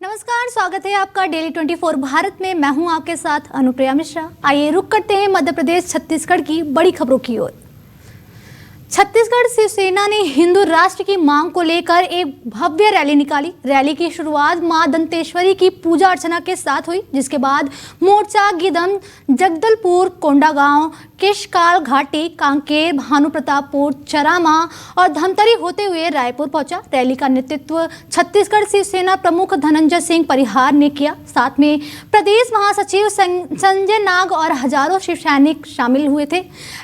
नमस्कार, स्वागत है आपका डेली 24 भारत में। मैं हूं आपके साथ अनुप्रिया मिश्रा। आइए रुक करते हैं मध्य प्रदेश छत्तीसगढ़ की बड़ी खबरों की ओर। छत्तीसगढ़ शिवसेना ने हिंदू राष्ट्र की मांग को लेकर एक भव्य रैली निकाली। रैली की शुरुआत मां दंतेश्वरी की पूजा अर्चना के साथ हुई, जिसके बाद मोर्चा गिदम, जगदलपुर, कोंडागांव, केशकाल घाटी, कांकेर, भानुप्रतापपुर, चरामा और धमतरी होते हुए रायपुर पहुंचा। रैली का नेतृत्व छत्तीसगढ़ शिवसेना प्रमुख धनंजय सिंह परिहार ने किया। साथ में प्रदेश महासचिव संजय नाग और हजारों शिव सैनिक शामिल हुए थे।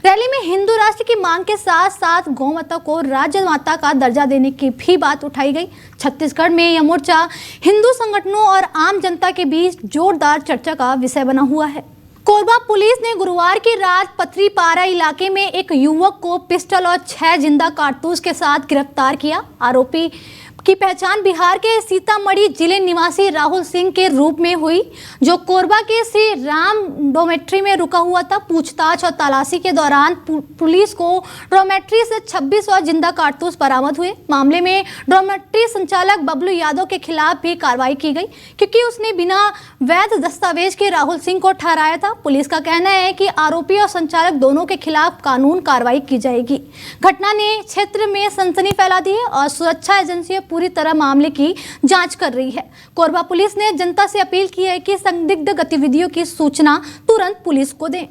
रैली में हिंदू राष्ट्र की मांग के साथ साथ गौ माता को राज्य माता का दर्जा देने की भी बात उठाई गई। छत्तीसगढ़ में यह मोर्चा हिंदू संगठनों और आम जनता के बीच जोरदार चर्चा का विषय बना हुआ है। कोरबा पुलिस ने गुरुवार की रात पथरीपारा इलाके में एक युवक को पिस्टल और 6 जिंदा कारतूस के साथ गिरफ्तार किया। आरोपी की पहचान बिहार के सीतामढ़ी जिले निवासी राहुल सिंह के रूप में हुई, जो कोरबा के श्री राम डोमेट्री में रुका हुआ था। पूछताछ और तलाशी के दौरान पुलिस को डोमेट्री से 26 और जिंदा कारतूस बरामद हुए। मामले में डोमेट्री संचालक बबलू यादव के खिलाफ भी कार्रवाई की गई, क्योंकि उसने बिना वैध दस्तावेज के राहुल सिंह को ठहराया था। पुलिस का कहना है कि आरोपी और संचालक दोनों के खिलाफ कानून कार्रवाई की जाएगी। घटना ने क्षेत्र में सनसनी फैला दी है और सुरक्षा एजेंसियां पूरी तरह मामले की जांच कर रही है। कोरबा पुलिस ने जनता से अपील की है कि संदिग्ध गतिविधियों की सूचना तुरंत पुलिस को दें।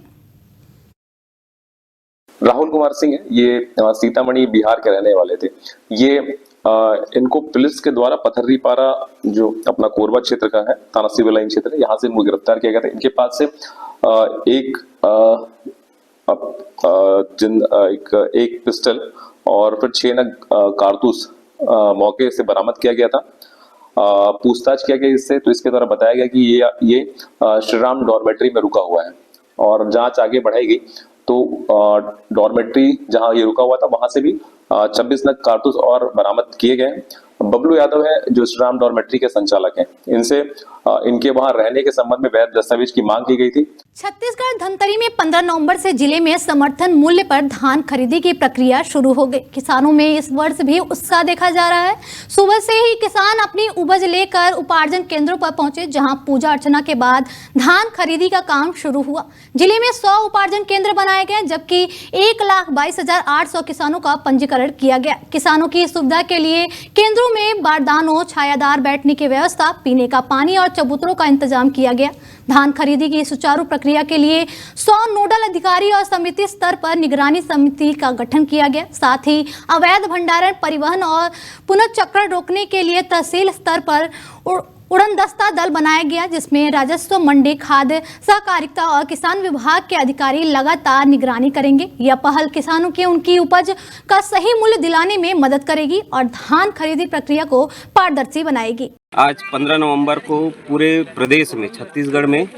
राहुल कुमार सिंह है, ये सीतामढ़ी बिहार के रहने वाले थे। ये इनको पुलिस के द्वारा पथरीपारा जो अपना कोरबा क्षेत्र का है, थाना सिविल लाइन क्षेत्र है, यहाँ से इनको गिरफ्तार किया गया था। इनके पास से एक पिस्टल और फिर 6 नग कारतूस मौके से बरामद किया गया था। पूछताछ किया गया इससे, तो इसके द्वारा बताया गया कि ये श्रीराम डॉर्मेट्री में रुका हुआ है और जांच आगे बढ़ाई गई तो डॉर्मेट्री जहां ये रुका हुआ था वहां से भी 26 नग कारतूस और बरामद किए गए। बबलू यादव है जो श्रीराम डॉर्मेट्री के संचालक हैं। इनसे इनके वहां रहने के संबंध में वैध दस्तावेज की मांग की गई थी। छत्तीसगढ़ धमतरी में 15 नवंबर से जिले में समर्थन मूल्य पर धान खरीदी की प्रक्रिया शुरू हो गई। किसानों में इस वर्ष भी उत्साह देखा जा रहा है। सुबह से ही किसान अपनी उपज लेकर उपार्जन केंद्रों पर पहुंचे, जहां पूजा अर्चना के बाद धान खरीदी का काम शुरू हुआ। जिले में 100 उपार्जन केंद्र बनाए गए, जबकि 1,22,800 किसानों का पंजीकरण किया गया। किसानों की सुविधा के लिए केंद्रों में बारदानों, छायादार बैठने की व्यवस्था, पीने का पानी और चबूतरों का इंतजाम किया गया। धान खरीदी की सुचारू प्रक्रिया के लिए 100 नोडल अधिकारी और समिति स्तर पर निगरानी समिति का गठन किया गया। साथ ही अवैध भंडारण, परिवहन और पुनर्चक्रण रोकने के लिए तहसील स्तर पर उड़नदस्ता दल बनाया गया, जिसमें राजस्व, मंडी, खाद्य, सहकारिता और किसान विभाग के अधिकारी लगातार निगरानी करेंगे। यह पहल किसानों के उनकी उपज का सही मूल्य दिलाने में मदद करेगी और धान खरीदी प्रक्रिया को पारदर्शी बनाएगी। आज 15 नवंबर को पूरे प्रदेश में, छत्तीसगढ़ में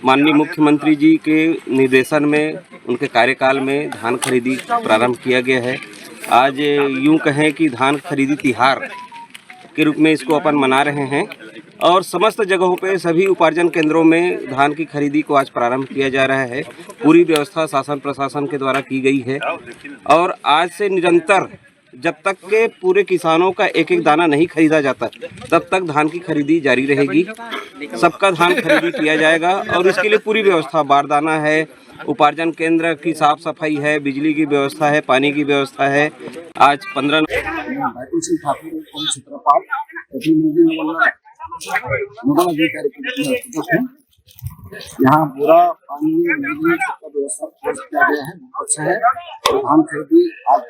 माननीय मुख्यमंत्री जी के निर्देशन में, उनके कार्यकाल में धान खरीदी प्रारंभ किया गया है। आज यूं कहें कि धान खरीदी तिहार के रूप में इसको अपन मना रहे हैं और समस्त जगहों पे सभी उपार्जन केंद्रों में धान की खरीदी को आज प्रारंभ किया जा रहा है। पूरी व्यवस्था शासन प्रशासन के द्वारा की गई है और आज से निरंतर जब तक के पूरे किसानों का एक एक दाना नहीं खरीदा जाता तब तक धान की खरीदी जारी रहेगी। सबका धान खरीदी किया जाएगा और इसके लिए पूरी व्यवस्था, बारदाना है, उपार्जन केंद्र की साफ सफाई है, बिजली की व्यवस्था है, पानी की व्यवस्था है। आज 15 यहाँ पूरा पानी सबका व्यवस्था किया गया है, बहुत अच्छा है। धान खरीदी आज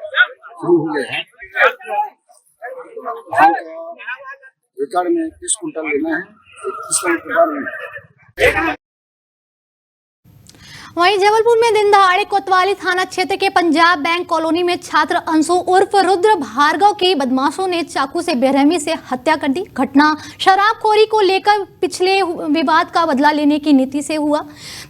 शुरू हो गए हैं। धान का एकड़ में 30 कुंटल लेना है, 21 कुंटल में। वहीं जबलपुर में दिन दहाड़े कोतवाली थाना क्षेत्र के पंजाब बैंक कॉलोनी में छात्र अंशु उर्फ रुद्र भार्गव की बदमाशों ने चाकू से बेरहमी से हत्या कर दी। घटना शराबखोरी को लेकर पिछले विवाद का बदला लेने की नीति से हुआ।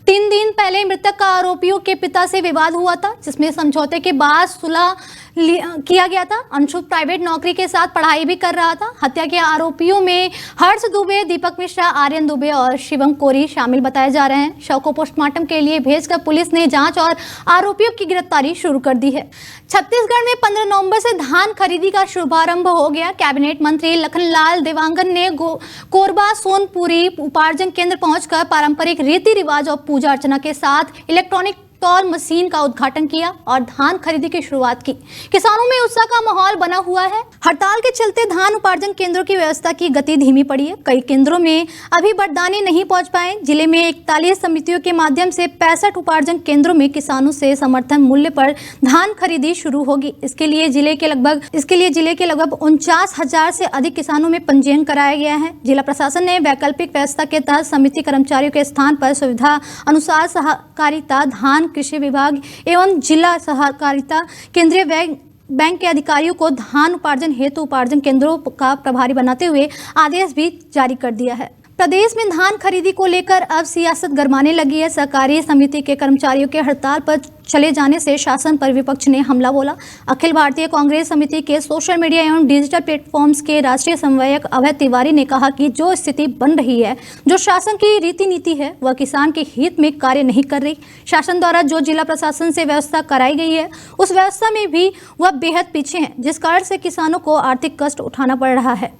3 दिन पहले मृतक का आरोपियों के पिता से विवाद हुआ था, जिसमें समझौते के बाद सुलह किया गया था। अंशु प्राइवेट नौकरी के साथ पढ़ाई भी कर रहा था। हत्या के आरोपियों में हर्ष दुबे, दीपक मिश्रा, आर्यन दुबे और शिवम कोरी शामिल बताए जा रहे हैं। शव को पोस्टमार्टम के लिए भेज भेजकर पुलिस ने जांच और आरोपियों की गिरफ्तारी शुरू कर दी है। छत्तीसगढ़ में 15 नवंबर से धान खरीदी का शुभारंभ हो गया। कैबिनेट मंत्री लखनलाल देवांगन ने कोरबा सोनपुरी उपार्जन केंद्र पहुंचकर पारंपरिक रीति रिवाज और पूजा अर्चना के साथ इलेक्ट्रॉनिक तौल मशीन का उद्घाटन किया और धान खरीदी की शुरुआत की। किसानों में उत्साह का माहौल बना हुआ है। हड़ताल के चलते धान उपार्जन केंद्रों की व्यवस्था की गति धीमी पड़ी है। कई केंद्रों में अभी बारदाने नहीं पहुंच पाए। जिले में 41 समितियों के माध्यम से 65 उपार्जन केंद्रों में किसानों से समर्थन मूल्य पर धान खरीदी शुरू होगी। इसके लिए जिले के लगभग 49,000 से अधिक किसानों में पंजीयन कराया गया है। जिला प्रशासन ने वैकल्पिक व्यवस्था के तहत समिति कर्मचारियों के स्थान पर सुविधा अनुसार सहकारिता, धान कृषि विभाग एवं जिला सहकारिता केंद्रीय बैंक के अधिकारियों को धान उपार्जन हेतु उपार्जन केंद्रों का प्रभारी बनाते हुए आदेश भी जारी कर दिया है। प्रदेश में धान खरीदी को लेकर अब सियासत गरमाने लगी है। सहकारी समिति के कर्मचारियों के हड़ताल पर चले जाने से शासन पर विपक्ष ने हमला बोला। अखिल भारतीय कांग्रेस समिति के सोशल मीडिया एवं डिजिटल प्लेटफॉर्म्स के राष्ट्रीय समन्वयक अभय तिवारी ने कहा कि जो स्थिति बन रही है, जो शासन की रीति नीति है, वह किसान के हित में कार्य नहीं कर रही। शासन द्वारा जो जिला प्रशासन से व्यवस्था कराई गई है, उस व्यवस्था में भी वह बेहद पीछे है, जिस कारण से किसानों को आर्थिक कष्ट उठाना पड़ रहा है।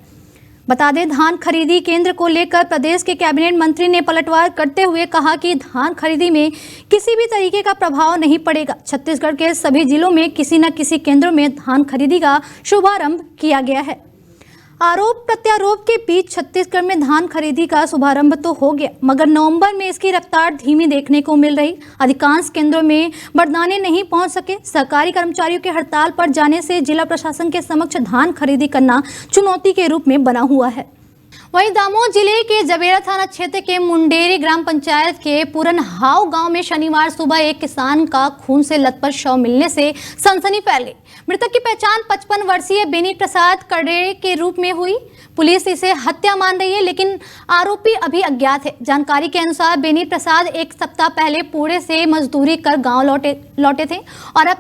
बता दें, धान खरीदी केंद्र को लेकर प्रदेश के कैबिनेट मंत्री ने पलटवार करते हुए कहा कि धान खरीदी में किसी भी तरीके का प्रभाव नहीं पड़ेगा। छत्तीसगढ़ के सभी जिलों में किसी न किसी केंद्रों में धान खरीदी का शुभारंभ किया गया है। आरोप प्रत्यारोप के बीच छत्तीसगढ़ में धान खरीदी का शुभारंभ तो हो गया, मगर नवंबर में इसकी रफ्तार धीमी देखने को मिल रही। अधिकांश केंद्रों में बारदाने नहीं पहुंच सके। सहकारी कर्मचारियों के हड़ताल पर जाने से जिला प्रशासन के समक्ष धान खरीदी करना चुनौती के रूप में बना हुआ है। वहीं दामोह जिले के जबेरा थाना क्षेत्र के मुंडेरी ग्राम पंचायत के पुरनहाव गांव में शनिवार सुबह एक किसान का खून से लथपथ शव मिलने से सनसनी फैल गई। मृतक की पहचान 55 वर्षीय बेनी प्रसाद कड़े के रूप में हुई। पुलिस इसे हत्या मान रही है, लेकिन आरोपी अभी अज्ञात है। जानकारी के अनुसार बेनी प्रसाद एक सप्ताह पहले पुणे से मजदूरी कर गाँव लौटे थे और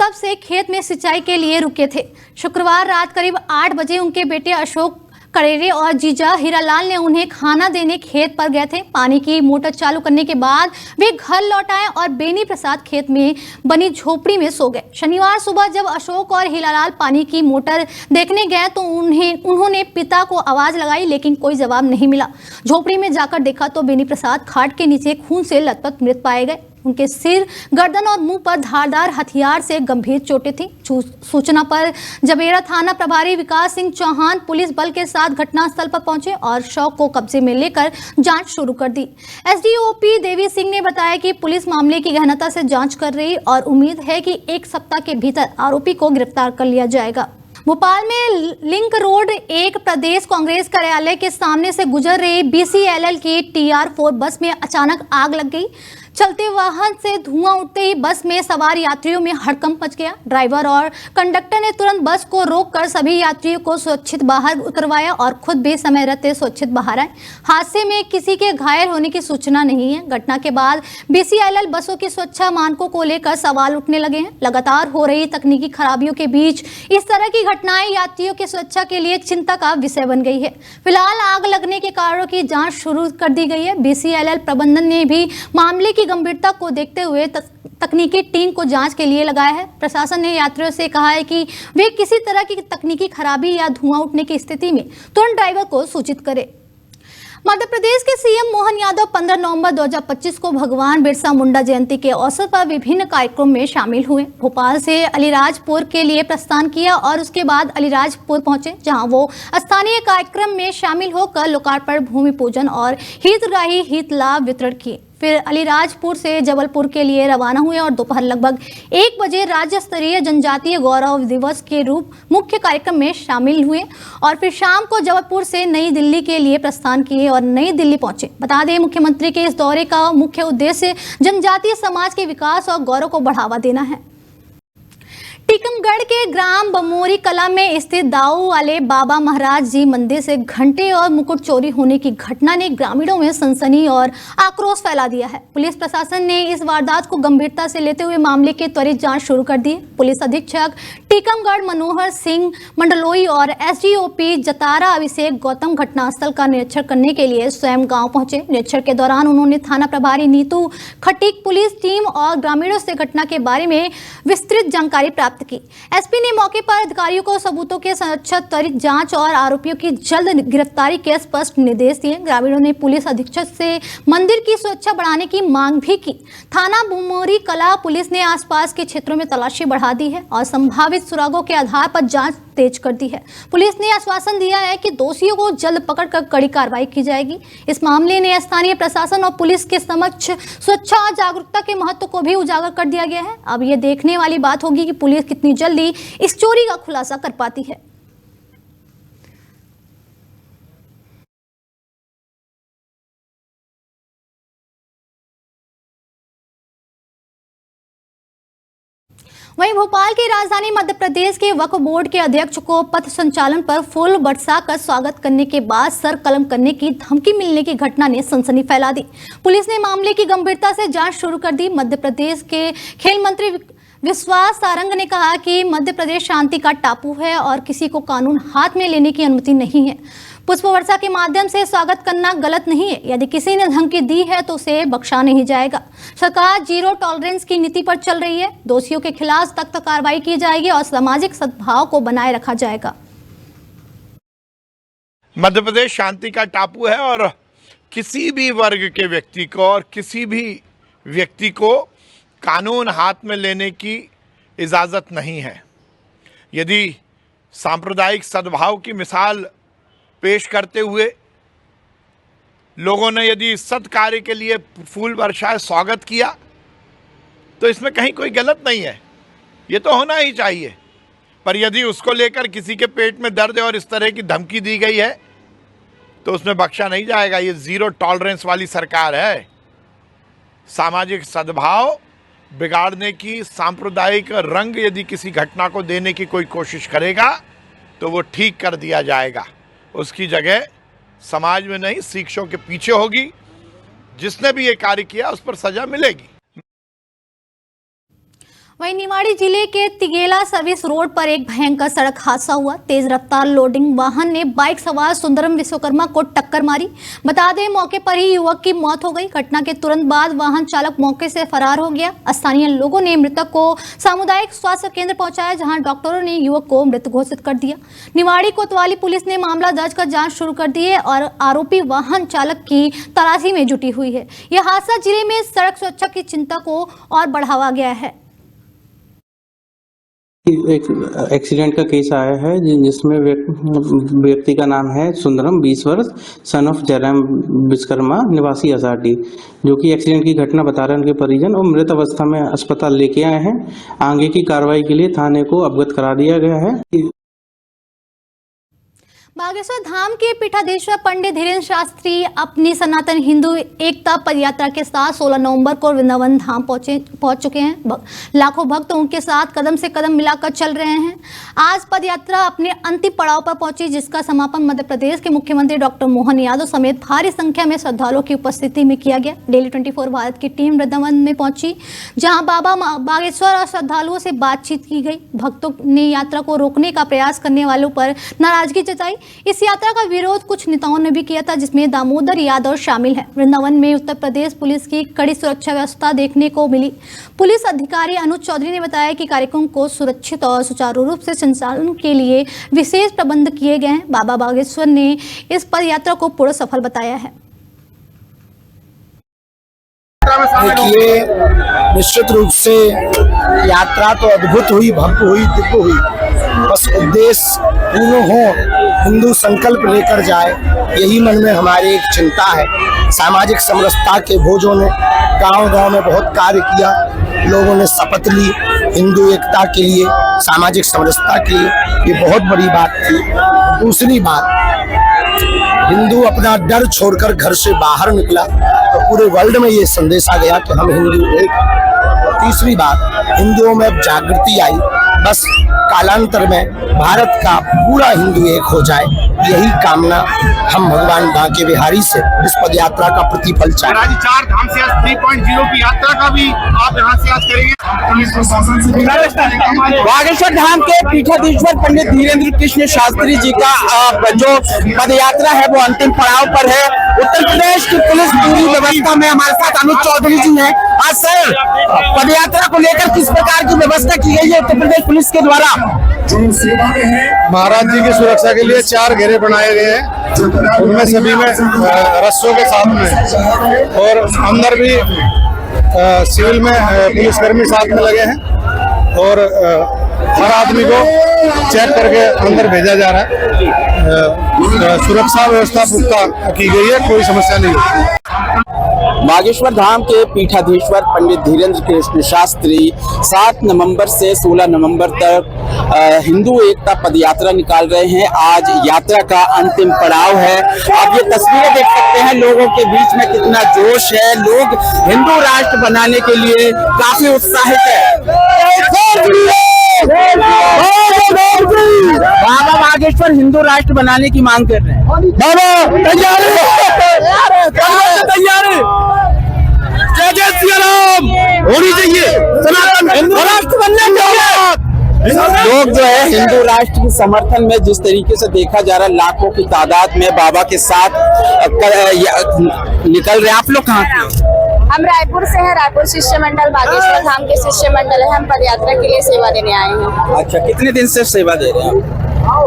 तब से खेत में सिंचाई के लिए रुके थे। शुक्रवार रात करीब 8 बजे उनके बेटे अशोक कड़ेरे और जीजा हीरालाल ने उन्हें खाना देने खेत पर गए थे। पानी की मोटर चालू करने के बाद वे घर लौट आए और बेनी प्रसाद खेत में बनी झोपड़ी में सो गए। शनिवार सुबह जब अशोक और हीरालाल पानी की मोटर देखने गए तो उन्होंने पिता को आवाज लगाई, लेकिन कोई जवाब नहीं मिला। झोपड़ी में जाकर देखा तो बेनी प्रसाद खाट के नीचे खून से लथपथ मृत पाए गए। उनके सिर, गर्दन और मुंह पर धारदार हथियार से गंभीर चोटें थीं। सूचना पर जबेरा थाना प्रभारी विकास सिंह चौहान पुलिस बल के साथ घटनास्थल पर पहुंचे और शव को कब्जे में लेकर जांच शुरू कर दी। एसडीओपी देवी सिंह ने बताया कि पुलिस मामले की गहनता से जांच कर रही और उम्मीद है कि एक सप्ताह के भीतर आरोपी को गिरफ्तार कर लिया जाएगा। भोपाल में लिंक रोड एक प्रदेश कांग्रेस कार्यालय के सामने से गुजर रही BCLL की TR4 बस में अचानक आग लग गई। चलते वाहन से धुआं उठते ही बस में सवार यात्रियों में हड़कंप मच गया। ड्राइवर और कंडक्टर ने तुरंत बस को रोककर सभी यात्रियों को सुरक्षित बाहर उतरवाया और खुद भी समय रहते सुरक्षित बाहर आए। हादसे में किसी के घायल होने की सूचना नहीं है। घटना के बाद BCLL बसों की सुरक्षा मानकों को लेकर सवाल उठने लगे हैं। लगातार हो रही तकनीकी खराबियों के बीच इस तरह की घटनाएं यात्रियों की सुरक्षा के लिए चिंता का विषय बन गई है। फिलहाल आग लगने के कारणों की जाँच शुरू कर दी गई है। BCLL प्रबंधन ने भी मामले की गंभीरता को देखते हुए तकनीकी टीम को जांच के लिए लगाया है। प्रशासन ने यात्रियों से कहा है कि वे किसी तरह की तकनीकी खराबी या धुआं उठने की स्थिति में तुरंत ड्राइवर को सूचित करें। मध्य प्रदेश के सीएम मोहन यादव 15 नवंबर 2025 को भगवान बिरसा मुंडा जयंती के अवसर पर विभिन्न कार्यक्रम में शामिल हुए। भोपाल से अलीराजपुर के लिए प्रस्थान किया और उसके बाद अलीराजपुर पहुंचे, जहां वो स्थानीय कार्यक्रम में शामिल होकर लोकार्पण, भूमि पूजन और हितग्राही हित लाभ वितरण किए। फिर अलीराजपुर से जबलपुर के लिए रवाना हुए और दोपहर लगभग 1 बजे राज्य स्तरीय जनजातीय गौरव दिवस के रूप मुख्य कार्यक्रम में शामिल हुए और फिर शाम को जबलपुर से नई दिल्ली के लिए प्रस्थान किए और नई दिल्ली पहुंचे। बता दें, मुख्यमंत्री के इस दौरे का मुख्य उद्देश्य जनजातीय समाज के विकास और गौरव को बढ़ावा देना है। टीकमगढ़ के ग्राम बमोरी कला में स्थित दाऊ वाले बाबा महाराज जी मंदिर से घंटे और मुकुट चोरी होने की घटना ने ग्रामीणों में सनसनी और आक्रोश फैला दिया है। पुलिस प्रशासन ने इस वारदात को गंभीरता से लेते हुए मामले की त्वरित जांच शुरू कर दी है। पुलिस अधीक्षक टीकमगढ़ मनोहर सिंह मंडलोई और एसडीओपी जतारा अभिषेक गौतम घटनास्थल का निरीक्षण करने के लिए स्वयं गाँव पहुंचे। निरीक्षण के दौरान उन्होंने थाना प्रभारी नीतू खटीक, पुलिस टीम और ग्रामीणों से घटना के बारे में विस्तृत जानकारी प्राप्त की। एसपी ने मौके पर अधिकारियों को सबूतों के संरक्षण, त्वरित जांच और आरोपियों की जल्द गिरफ्तारी के स्पष्ट निर्देश दिए। ग्रामीणों ने पुलिस अधीक्षक से मंदिर की सुरक्षा बढ़ाने की मांग भी की। थाना बमोरी कला पुलिस ने आसपास के क्षेत्रों में तलाशी बढ़ा दी है और संभावित सुरागों के आधार पर जांच तेज कर दी है। पुलिस ने आश्वासन दिया है कि दोषियों को जल्द पकड़कर कड़ी कार्रवाई की जाएगी। इस मामले ने स्थानीय प्रशासन और पुलिस के समक्ष सुरक्षा और जागरूकता के महत्व को भी उजागर कर दिया गया है। अब ये देखने वाली बात होगी कि पुलिस कितनी जल्दी इस चोरी का खुलासा कर पाती है। वहीं भोपाल की राजधानी मध्य प्रदेश के वक्फ बोर्ड के अध्यक्ष को पथ संचालन पर फूल बरसाकर स्वागत करने के बाद सर कलम करने की धमकी मिलने की घटना ने सनसनी फैला दी। पुलिस ने मामले की गंभीरता से जांच शुरू कर दी। मध्य प्रदेश के खेल मंत्री विश्वास सारंग ने कहा कि मध्य प्रदेश शांति का टापू है और किसी को कानून हाथ में लेने की अनुमति नहीं है। पुष्प वर्षा के माध्यम से स्वागत करना गलत नहीं है। यदि किसी ने धमकी दी है तो उसे बख्शा नहीं जाएगा। सरकार जीरो टॉलरेंस की नीति पर चल रही है। दोषियों के खिलाफ सख्त कार्रवाई की जाएगी और सामाजिक सद्भाव को बनाए रखा जाएगा। मध्य प्रदेश शांति का टापू है और किसी भी वर्ग के व्यक्ति को और किसी भी व्यक्ति को कानून हाथ में लेने की इजाज़त नहीं है। यदि सांप्रदायिक सद्भाव की मिसाल पेश करते हुए लोगों ने यदि सत् कार्य के लिए फूल वर्षा स्वागत किया तो इसमें कहीं कोई गलत नहीं है, ये तो होना ही चाहिए। पर यदि उसको लेकर किसी के पेट में दर्द है और इस तरह की धमकी दी गई है तो उसमें बख्शा नहीं जाएगा। ये जीरो टॉलरेंस वाली सरकार है। सामाजिक सद्भाव बिगाड़ने की, सांप्रदायिक रंग यदि किसी घटना को देने की कोई कोशिश करेगा तो वो ठीक कर दिया जाएगा। उसकी जगह समाज में नहीं, शिक्षकों के पीछे होगी। जिसने भी ये कार्य किया उस पर सजा मिलेगी। वहीं निवाड़ी जिले के तिगेला सर्विस रोड पर एक भयंकर सड़क हादसा हुआ। तेज रफ्तार लोडिंग वाहन ने बाइक सवार सुंदरम विश्वकर्मा को टक्कर मारी। बता दें, मौके पर ही युवक की मौत हो गई। घटना के तुरंत बाद वाहन चालक मौके से फरार हो गया। स्थानीय लोगों ने मृतक को सामुदायिक स्वास्थ्य केंद्र पहुंचाया, जहां डॉक्टरों ने युवक को मृत घोषित कर दिया। निवाड़ी कोतवाली पुलिस ने मामला दर्ज कर जाँच शुरू कर दी है और आरोपी वाहन चालक की तलाशी में जुटी हुई है। यह हादसा जिले में सड़क सुरक्षा की चिंता को और बढ़ावा गया है। एक एक्सीडेंट का केस आया है जिसमें व्यक्ति का नाम है सुंदरम, 20 वर्ष, सन ऑफ जयराम विश्वकर्मा, निवासी असाटी, जो कि एक्सीडेंट की घटना बता रहे हैं उनके परिजन, और मृत अवस्था में अस्पताल लेके आए हैं। आगे की कार्रवाई के लिए थाने को अवगत करा दिया गया है। बागेश्वर धाम के पीठाधीश्वर पंडित धीरेन्द्र शास्त्री अपनी सनातन हिंदू एकता पदयात्रा के साथ 16 नवंबर को वृंदावन धाम पहुंच चुके हैं। लाखों भक्त उनके साथ कदम से कदम मिलाकर चल रहे हैं। आज पदयात्रा अपने अंतिम पड़ाव पर पहुंची, जिसका समापन मध्य प्रदेश के मुख्यमंत्री डॉक्टर मोहन यादव समेत भारी संख्या में श्रद्धालुओं की उपस्थिति में किया गया। डेली 24 भारत की टीम वृंदावन में पहुंची, जहाँ बाबा बागेश्वर और श्रद्धालुओं से बातचीत की गई। भक्तों ने यात्रा को रोकने का प्रयास करने वालों पर नाराजगी जताई। इस यात्रा का विरोध कुछ नेताओं ने भी किया था, जिसमें दामोदर यादव शामिल है। वृंदावन में उत्तर प्रदेश पुलिस की कड़ी सुरक्षा व्यवस्था देखने को मिली। पुलिस अधिकारी अनुज चौधरी ने बताया कि कार्यक्रम को सुरक्षित और सुचारू रूप से संचालन के लिए विशेष प्रबंध किए गए हैं। बाबा बागेश्वर ने इस पद यात्रा को पूर्ण सफल बताया है। देखिए, निश्चित रूप से यात्रा तो अद्भुत हुई, भव्य हुई, दिव्य हुई। बस उद्देश्य पूर्ण हो, हिंदू संकल्प लेकर जाए, यही मन में हमारी एक चिंता है। सामाजिक समरसता के भोजों ने गांव-गांव में बहुत कार्य किया। लोगों ने शपथ ली हिंदू एकता के लिए, सामाजिक समरसता के लिए। ये बहुत बड़ी बात थी। दूसरी बात, हिंदू अपना डर छोड़कर घर से बाहर निकला तो पूरे वर्ल्ड में ये संदेश आ गया कि हम हिंदू एक। तीसरी बात, हिंदुओं में अब जागृति आई। बस कालांतर में भारत का पूरा हिंदू एक हो जाए, यही कामना हम भगवान बांके बिहारी से इस पद यात्रा का प्रतिफल चाहते हैं। 4 धाम से आज 3.0 की यात्रा का भी आप यहाँ से आज करेंगे। बागेश्वर धाम के पीठाधीश्वर पंडित धीरेन्द्र कृष्ण शास्त्री जी का जो पद यात्रा है वो अंतिम पड़ाव पर है। उत्तर प्रदेश की पुलिस पूरी व्यवस्था में, हमारे साथ अनुज चौधरी जी हैं। आज सर, पद यात्रा को लेकर किस प्रकार की व्यवस्था की गई है उत्तर प्रदेश पुलिस के द्वारा? महाराज जी की सुरक्षा के लिए 4 घेरे बनाए गए हैं, उनमें सभी में रस्सों के साथ में, और अंदर भी सिविल में पुलिसकर्मी साथ में लगे हैं, और हर आदमी को चेक करके अंदर भेजा जा रहा है। सुरक्षा व्यवस्था पुख्ता की गई है, कोई समस्या नहीं है। बागेश्वर धाम के पीठाधीश्वर पंडित धीरेन्द्र कृष्ण शास्त्री 7 नवंबर से 16 नवंबर तक हिंदू एकता पद यात्रा निकाल रहे हैं। आज यात्रा का अंतिम पड़ाव है। आप ये तस्वीरें देख सकते हैं, लोगों के बीच में कितना जोश है। लोग हिंदू राष्ट्र बनाने के लिए काफी उत्साहित है। बाबा बागेश्वर हिंदू राष्ट्र बनाने की मांग कर रहे हैं। बाबा तैयार जय श्री राम होनी चाहिए, सनातन हिंदू राष्ट्र बनने चाहिए। लोग जो है हिंदू राष्ट्र के समर्थन में जिस तरीके से देखा जा रहा है, लाखों की तादाद में बाबा के साथ निकल रहे हैं। आप लोग कहाँ के? हम रायपुर से हैं। रायपुर शिष्य मंडल बागेश्वर धाम के शिष्य मंडल है। हम पदयात्रा के लिए सेवा देने आए हैं। अच्छा, कितने दिन से सेवा दे रहे हैं?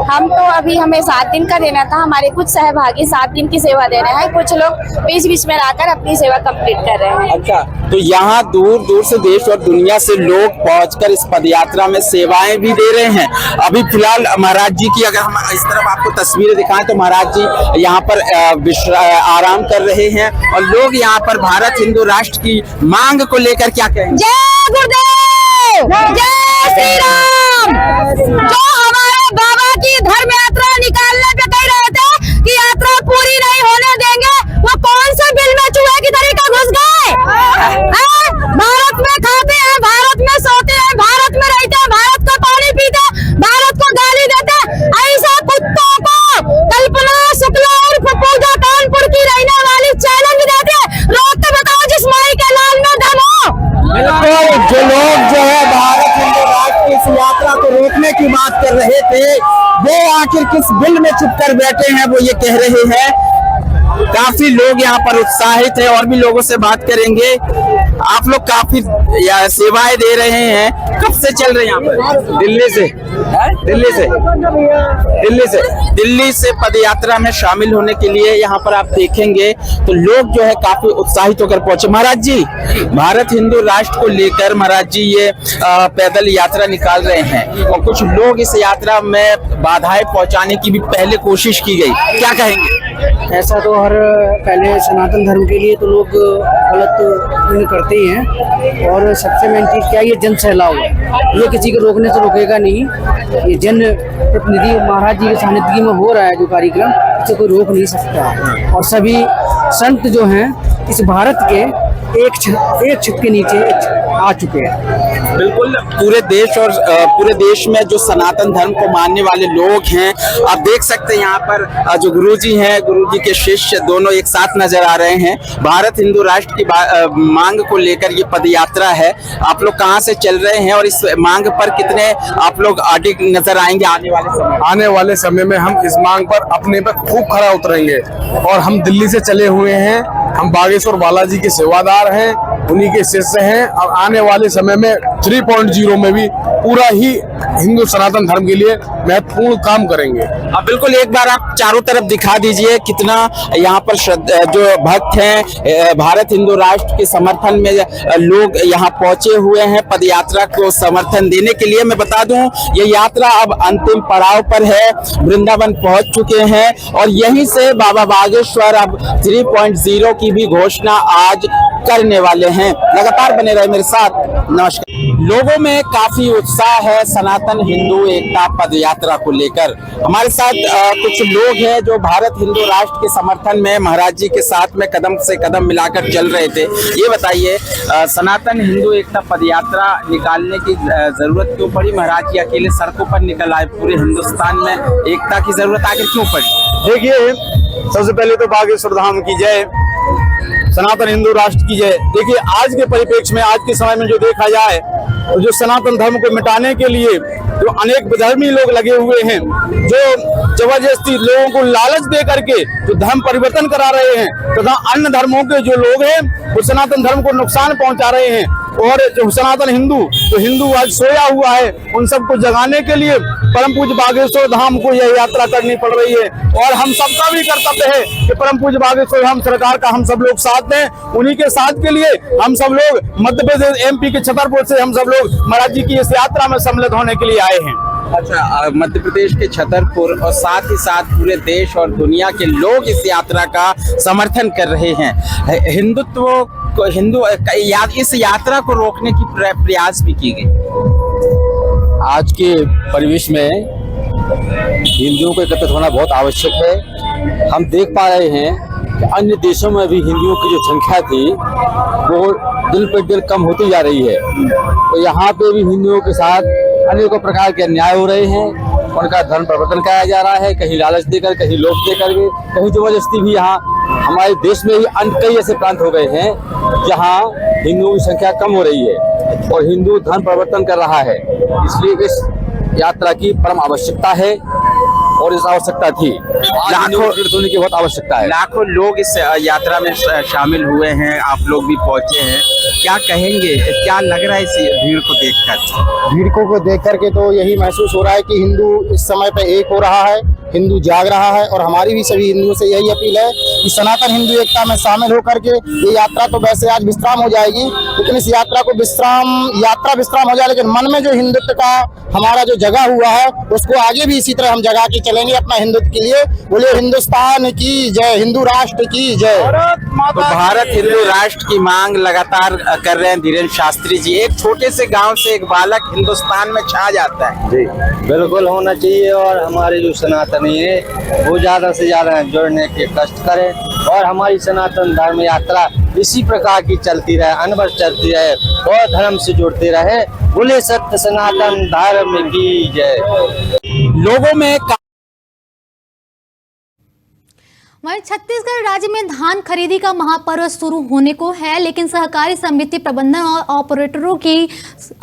हम तो अभी हमें 7 दिन का देना था। हमारे कुछ सहभागी 7 दिन की सेवा दे रहे हैं, कुछ लोग बीच बीच में आकर अपनी सेवा कंप्लीट कर रहे हैं। अच्छा, तो यहाँ दूर दूर से देश और दुनिया से लोग पहुंचकर इस पदयात्रा में सेवाएं भी दे रहे हैं। अभी फिलहाल महाराज जी की अगर हम इस तरफ आपको तस्वीरें दिखाएं तो महाराज जी यहाँ पर आराम कर रहे हैं, और लोग यहाँ पर भारत हिंदू राष्ट्र की मांग को लेकर क्या कहेंगे? जय गुरुदेव, जय श्री राम। जो हमारे बाबा की धर्म यात्रा निकालने पे कह रहे थे कि यात्रा पूरी नहीं होने देंगे, वो कौन से बिल में चूहे की तरीका घुस गए? भारत में खाते हैं, भारत में सोते हैं, भारत में रहते हैं, भारत का पानी पीते, भारत को गाली देते। ऐसा कुत्तों को कल्पना शुक्ला और पूजा कानपुर की रहने वाली चैलेंज देते, रोक के बताओ जिस माई के लाल में दम हो। बिल्कुल, जो लोग जो है भारत हिंदू राष्ट्र की इस यात्रा को रोकने की बात कर रहे थे, वो आखिर किस बिल में चुप कर बैठे हैं, वो ये कह रहे हैं। काफी लोग यहाँ पर उत्साहित है, और भी लोगों से बात करेंगे। आप लोग काफी सेवाएं दे रहे हैं, कब से चल रहे हैं यहाँ पर? दिल्ली से पदयात्रा में शामिल होने के लिए यहाँ पर आप देखेंगे तो लोग जो है काफी उत्साहित होकर पहुंचे। महाराज जी, भारत हिंदू राष्ट्र को लेकर महाराज जी ये पैदल यात्रा निकाल रहे हैं, और कुछ लोग इस यात्रा में बाधाएं पहुंचाने की भी पहले कोशिश की गई, क्या कहेंगे? ऐसा तो हर पहले सनातन धर्म के लिए तो लोग गलत करते ही हैं, और सबसे मेन चीज क्या, ये जन सहलाव है, ये किसी को रोकने से रोकेगा नहीं। ये जन प्रतिनिधि महाराज जी के सानिध्य में हो रहा है जो कार्यक्रम, इसे कोई रोक नहीं सकता। और सभी संत जो हैं इस भारत के एक छत के नीचे आ चुके हैं। बिल्कुल, पूरे देश और पूरे देश में जो सनातन धर्म को मानने वाले लोग हैं, आप देख सकते हैं यहाँ पर जो गुरुजी हैं, गुरुजी के शिष्य दोनों एक साथ नजर आ रहे हैं। भारत हिंदू राष्ट्र की मांग को लेकर ये पदयात्रा है। आप लोग कहाँ से चल रहे हैं, और इस मांग पर कितने आप लोग अडिग नजर आएंगे आने वाले समय में? हम इस मांग पर अपने पर खूब खरा उतरेंगे, और हम दिल्ली से चले हुए हैं। हम बागेश्वर बालाजी के सेवादार हैं, उन्हीं के शिष्य हैं, और आने वाले समय में 3.0 में भी पूरा ही हिंदू सनातन धर्म के लिए महत्वपूर्ण काम करेंगे। अब बिल्कुल एक बार आप चारों तरफ दिखा दीजिए कितना यहाँ पर जो भक्त हैं भारत हिंदू राष्ट्र के समर्थन में लोग यहाँ पहुंचे हुए हैं पदयात्रा को समर्थन देने के लिए। मैं बता दूं ये यात्रा अब अंतिम पड़ाव पर है, वृंदावन पहुंच चुके हैं, और यहीं से बाबा बागेश्वर अब 3.0 की भी घोषणा आज करने वाले हैं। लगातार बने रहे मेरे साथ। नमस्कार। लोगों में काफी उत्साह है सनातन हिंदू एकता पद यात्रा को लेकर। हमारे साथ कुछ लोग हैं जो भारत हिंदू राष्ट्र के समर्थन में महाराज जी के साथ में कदम से कदम मिलाकर चल रहे थे। ये बताइए, सनातन हिंदू एकता पद यात्रा निकालने की जरूरत क्यों पड़ी? महाराज जी अकेले सड़कों पर निकल आए, पूरे हिंदुस्तान में एकता की जरूरत आखिर क्यों पड़ी? देखिए, सबसे पहले तो बागेश्वर धाम की जय, सनातन हिंदू राष्ट्र की जय। देखिए, आज के परिप्रेक्ष्य में, आज के समय में जो देखा जाए तो जो सनातन धर्म को मिटाने के लिए जो अनेक विधर्मी लोग लगे हुए हैं, जो जबरदस्ती लोगों को लालच दे करके जो धर्म परिवर्तन करा रहे हैं, तथा अन्य धर्मों के जो लोग हैं वो सनातन धर्म को नुकसान पहुंचा रहे हैं। और जो सनातन हिंदू आज सोया हुआ है, उन सबको जगाने के लिए परम पूज्य बागेश्वर धाम को यह यात्रा करनी पड़ रही है। और हम सबका भी कर्तव्य है कि परम पूज्य बागेश्वर धाम सरकार का हम सब लोग साथ दें। उन्हीं के साथ के लिए हम सब लोग मध्य प्रदेश MP के छतरपुर से हम सब लोग महाराज जी की इस यात्रा में सम्मिलित होने के लिए आए हैं। अच्छा, मध्य प्रदेश के छतरपुर और साथ ही साथ पूरे देश और दुनिया के लोग इस यात्रा का समर्थन कर रहे हैं। हिंदुत्व को इस यात्रा को रोकने की प्रयास भी की गई। आज के परिवेश में हिंदुओं को एकत्रित होना बहुत आवश्यक है। हम देख पा रहे हैं कि अन्य देशों में भी हिंदुओं की जो संख्या थी वो दिन पर दिन कम होती जा रही है। तो यहाँ पे भी हिंदुओं के साथ अनेकों प्रकार के अन्याय हो रहे हैं, उनका धर्म परिवर्तन कराया जा रहा है, कहीं लालच देकर, कहीं लोभ देकर के, कहीं जबरदस्ती भी। यहाँ हमारे देश में ही कई ऐसे प्रांत हो गए हैं जहाँ हिंदुओं की संख्या कम हो रही है और हिंदू धर्म परिवर्तन कर रहा है। इसलिए इस यात्रा की परम आवश्यकता है और इस आवश्यकता थी, लाखों होने की बहुत आवश्यकता है। लाखों लोग इस यात्रा में शामिल हुए हैं, आप लोग भी पहुंचे हैं। क्या कहेंगे, क्या लग रहा है इस भीड़ को देखकर? भीड़ को देख करके तो यही महसूस हो रहा है कि हिंदू इस समय पे एक हो रहा है, हिंदू जाग रहा है। और हमारी भी सभी हिंदुओं से यही अपील है कि सनातन हिंदू एकता में शामिल होकर के ये यात्रा तो वैसे आज विश्राम हो जाएगी, लेकिन इस यात्रा को विश्राम हो जाए, लेकिन मन में जो हिंदुत्व का हमारा जो जगा हुआ है उसको आगे भी इसी तरह हम जगा के चलेंगे अपना हिंदुत्व के लिए। बोलिए हिंदुस्तान की जय, हिंदू राष्ट्र की जय। तो भारत हिंदू राष्ट्र की मांग लगातार कर रहे हैं धीरेन्द्र शास्त्री जी। एक छोटे से गांव से एक बालक हिंदुस्तान में छा जाता है। जी बिल्कुल होना चाहिए, और हमारे जो सनातनी है वो ज्यादा से ज्यादा जुड़ने के कष्ट करें और हमारी सनातन धर्म यात्रा इसी प्रकार की चलती रहे, अनवर चलती रहे और धर्म से जुड़ते रहे। बोले सत्य सनातन धर्म की जय। लोगों में वहीं छत्तीसगढ़ राज्य में धान खरीदी का महापर्व शुरू होने को है, लेकिन सहकारी समिति प्रबंधन और ऑपरेटरों की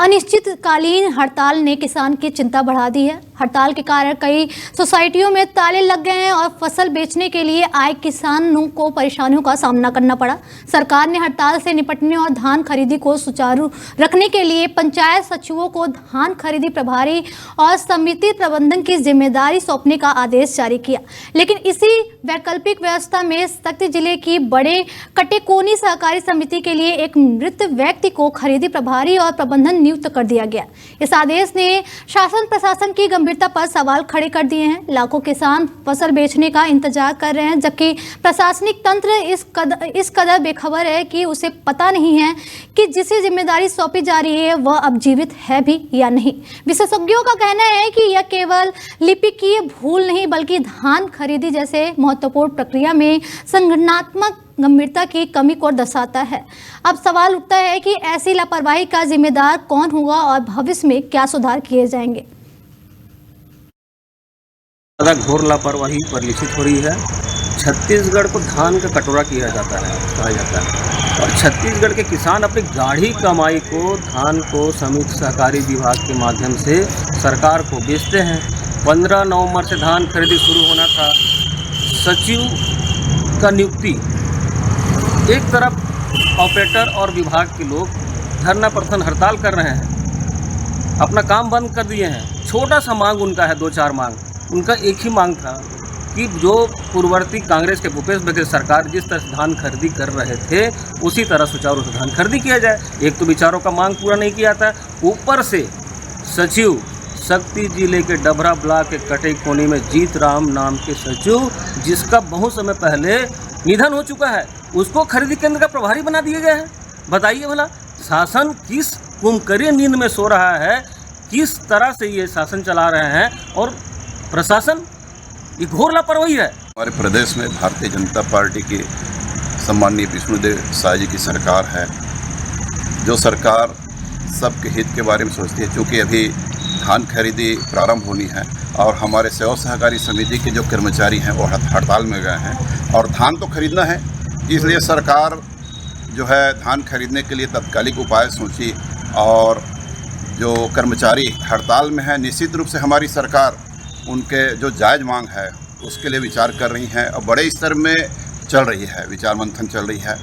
अनिश्चितकालीन हड़ताल ने किसान की चिंता बढ़ा दी है। हड़ताल के कारण कई सोसाइटियों में ताले लग गए हैं और फसल बेचने के लिए आए किसानों को परेशानियों का सामना करना पड़ा। सरकार ने हड़ताल से निपटने और धान खरीदी को सुचारू रखने के लिए पंचायत सचिवों को धान खरीदी प्रभारी और समिति प्रबंधन की जिम्मेदारी सौंपने का आदेश जारी किया। लेकिन इसी वैकल्पिक व्यवस्था में शक्ति जिले की बड़े कटेकोनी सहकारी समिति के लिए एक मृत व्यक्ति को खरीदी प्रभारी और प्रबंधन नियुक्त कर दिया गया। इस आदेश ने शासन प्रशासन की गंभीरता पर सवाल खड़े कर दिए हैं। लाखों किसान फसल बेचने का इंतजार कर रहे हैं, जबकि प्रशासनिक तंत्र इस कदर बेखबर है कि उसे पता नहीं है कि जिसे जिम्मेदारी सौंपी जा रही है वह अब जीवित है भी या नहीं। विशेषज्ञों का कहना है कि यह केवल लिपिकीय भूल नहीं बल्कि धान खरीदी जैसे महत्वपूर्ण प्रक्रिया में संगठनात्मक गंभीरता की कमी को दर्शाता है। अब सवाल उठता है कि ऐसी लापरवाही का जिम्मेदार कौन होगा और भविष्य में क्या सुधार किए जाएंगे। घोर लापरवाही परिलक्षित हो रही है। छत्तीसगढ़ को धान का कटोरा किया जाता है, कहा जाता है, और छत्तीसगढ़ के किसान अपनी गाढ़ी कमाई को धान को समिति सहकारी विभाग के माध्यम से सरकार को बेचते हैं। 15 नवंबर से धान खरीदी शुरू होना था। सचिव का नियुक्ति, एक तरफ ऑपरेटर और विभाग के लोग धरना प्रदर्शन हड़ताल कर रहे हैं, अपना काम बंद कर दिए हैं। छोटा सा मांग उनका है, 2-4 मांग। उनका एक ही मांग था कि जो पूर्ववर्ती कांग्रेस के भूपेश बघेल सरकार जिस तरह से धान खरीदी कर रहे थे उसी तरह सुचारू से धान खरीदी किया जाए। एक तो विचारों का मांग पूरा नहीं किया था, ऊपर से सचिव शक्ति जिले के डभरा ब्लॉक के कटेकोनी में जीत राम नाम के सचिव, जिसका बहुत समय पहले निधन हो चुका है, उसको खरीदी केंद्र का प्रभारी बना दिया गया है। बताइए भला शासन किस कुंभकरीय नींद में सो रहा है, किस तरह से ये शासन चला रहे हैं, और प्रशासन ये घोर लापरवाही है। हमारे प्रदेश में भारतीय जनता पार्टी की सम्माननीय विष्णुदेव साय जी की सरकार है, जो सरकार सबके हित के बारे में सोचती है। क्योंकि अभी धान खरीदी प्रारंभ होनी है और हमारे सेवा सहकारी समिति के जो कर्मचारी हैं वो हड़ताल में गए हैं और धान तो खरीदना है, इसलिए सरकार जो है धान खरीदने के लिए तत्कालिक उपाय सोची और जो कर्मचारी हड़ताल में हैं निश्चित रूप से हमारी सरकार उनके जो जायज़ मांग है उसके लिए विचार कर रही हैं और बड़े स्तर में चल रही है, विचार मंथन चल रही है।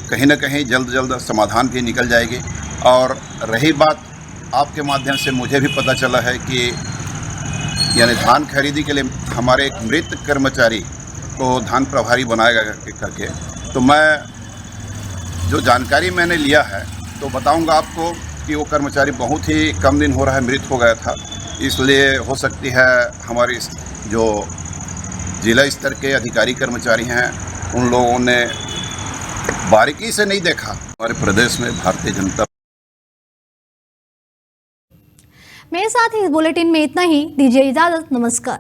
कहीं ना कहीं जल्द समाधान भी निकल जाएगी। और रही बात, आपके माध्यम से मुझे भी पता चला है कि यानी धान खरीदी के लिए हमारे एक मृत कर्मचारी को धान प्रभारी बनाएगा करके, तो मैं जो जानकारी मैंने लिया है तो बताऊंगा आपको कि वो कर्मचारी बहुत ही कम दिन हो रहा है मृत हो गया था। इसलिए हो सकती है हमारी जो जिला स्तर के अधिकारी कर्मचारी हैं उन लोगों ने बारीकी से नहीं देखा। हमारे प्रदेश में भारतीय जनता मेरे साथ ही इस बुलेटिन में इतना ही। दीजिए इजाजत, नमस्कार।